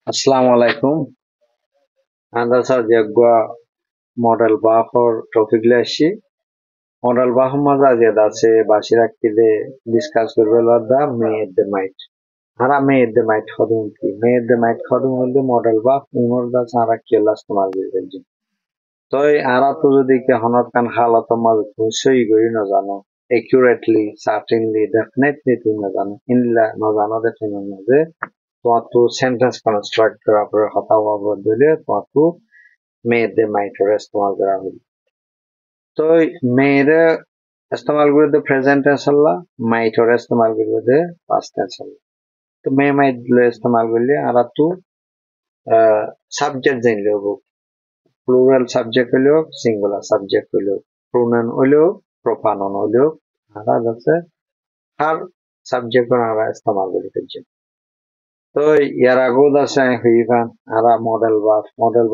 Assalamu alaikum. Andasa jagwa model for topic lashi. Model maza jeda se bashira kide discuss korbe da may the might. Hara may the might khodum ki. May the might khodum holde model unor da sara kelas tomar bilje. Toy ara to jodi ke honat kan halat maz soi gori na jano. Accurately, certainly, definitely tu na jano. Inla na jano de tu na je. तो sentence construct करा पर हता हुआ बदले तो made the might इस्तेमाल करा हुई तो मेरे इस्तेमाल कर दे प्रेजेंट टेंस अल्लाह might और इस्तेमाल कर दे पास्ट टेंस अल्लाह तो मैं might ले इस्तेमाल कर लिया आरा तू सब्जेक्ट जान लो प्लूरल सब्जेक्ट लो सिंगुलर सब्जेक्ट लो प्रोनाउन लो प्रोनाउन लो आरा जैसे हर सब्जेक्ट को आरा इस्तेमाल कर दीजिए तो यार আগেও আছে হইবান আরা মডেল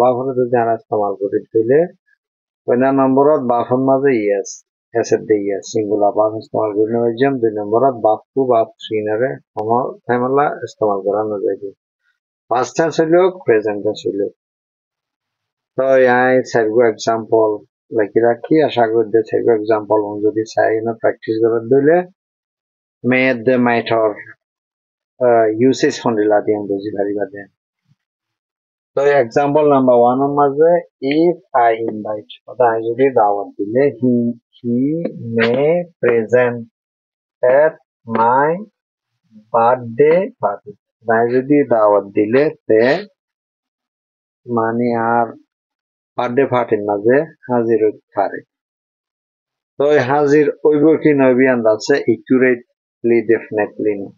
বাফরে যদি আরা ইস্তেমাল করি দিলে পয়লা নম্বরত বাফর মাঝে ইয়েস এসেট দে ইয়েস সিঙ্গুলার বাফ ইস্তেমাল করি না যাম দুই নম্বরত বাফ টু বাফ সিনারে আমার টাইমলা ইস্তেমাল করা না যাইবে পাস্ট টেন্স হইলো প্রেজেন্ট টেন্স হইলো তো আই সার্গো एग्जांपल লাগি রাখি আশা করি যে সার্গো एग्जांपल যদি চাই না প্র্যাকটিস করে দিলে মেড দ্য মাইটর usage ফন্ডিলা দিম বুঝি পারিবা দে So example number 1 maze if I invite oda jodi dawat dile he may present at my birthday party oda jodi dawat dile te mani ar birthday party maze hazir hoite pare to hazir oibo ki nobi andase accurately definitely no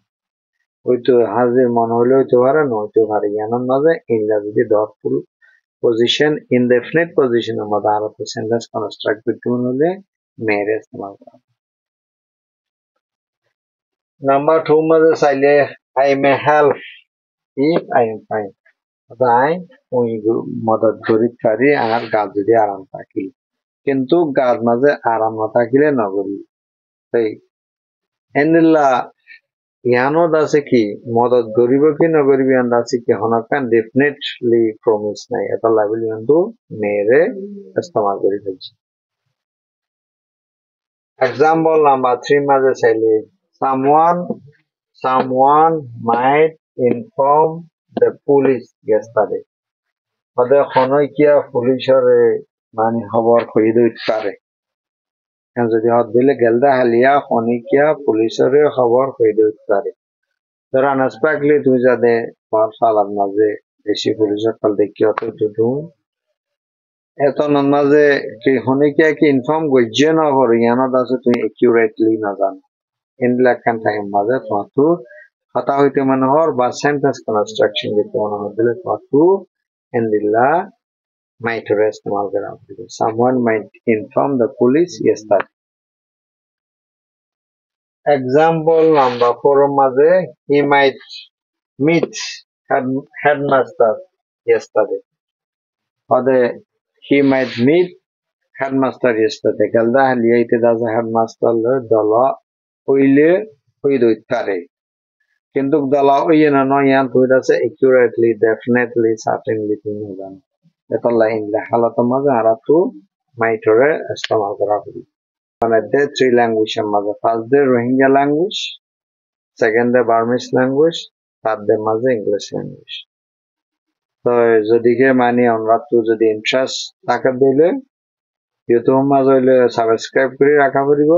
ওইতো হাজির মনে হলে হইতে পারে নইতে পারে ইয়ানোর মাঝে ইংরেজিতে ডটফুল position indefinite position আমাদের আরো sentence construct করতে হলে মেরে ইস্তেমাল করা নাম্বার 2 মাঝে চাইলে I may help if I am fine তাই ওই মদত করি পারি আর গাছ যদি আরাম থাকি কিন্তু গাছ মাঝে আরাম না থাকিলে নগরী তাই এন্দিল্লা ইয়ানো দাসে কি মদত গরিব কি নগরিব ইয়ান দাসে কি হনাকান ডেফিনেটলি প্রমিস নাই এটা লাইবল কিন্তু মেরে ইস্তেমাল করি ফেলছি এক্সাম্পল নাম্বার 3 মাঝে চাইলে someone might inform the police yesterday মানে হনকিয়া পুলিশের মানে খবর কই দিতে পারে যদি হদ দিলে গেলদা হালিয়া হনকিয়া পুলিশের খবর কই দিতে পারে तर अनएक्सपेक्टली तू जादे पार सालात माजे बेशी पुलिसर कल देखी होते तो एतो नमाजे कि होने क्या कि इन्फॉर्म गोजे ना हो रही है ना दासे तू एक्यूरेटली ना जान इन लैकन टाइम माजे तो खता होते मन और बस सेंटेंस कंस्ट्रक्शन के तो ना दिले तो इन दिला might rest mal करा someone might inform the police yesterday example number 4 maze he might meet headmaster yesterday or he might meet headmaster yesterday galda haliyaite daza headmaster le dala oile oidoi tare কিন্তু dala oye na no yan tuidase accurately definitely certainly tunu jan etalla inla halata maza aratu maitore istemal kora hobi মানে the three language maza first the Rohingya language second the Burmese language third the maza English language তো যদিকে মানে আমরা তো যদি interest থাকা দিলে YouTube মাঝে হইলে সাবস্ক্রাইব করে রাখা পড়িব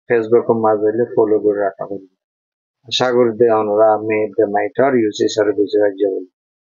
ফেসবুক মাঝে হইলে ফলো করে রাখা পড়িব আশা করি আমরা মেড দ্য মাইটার ইউসেজ আর বুঝে রাখবো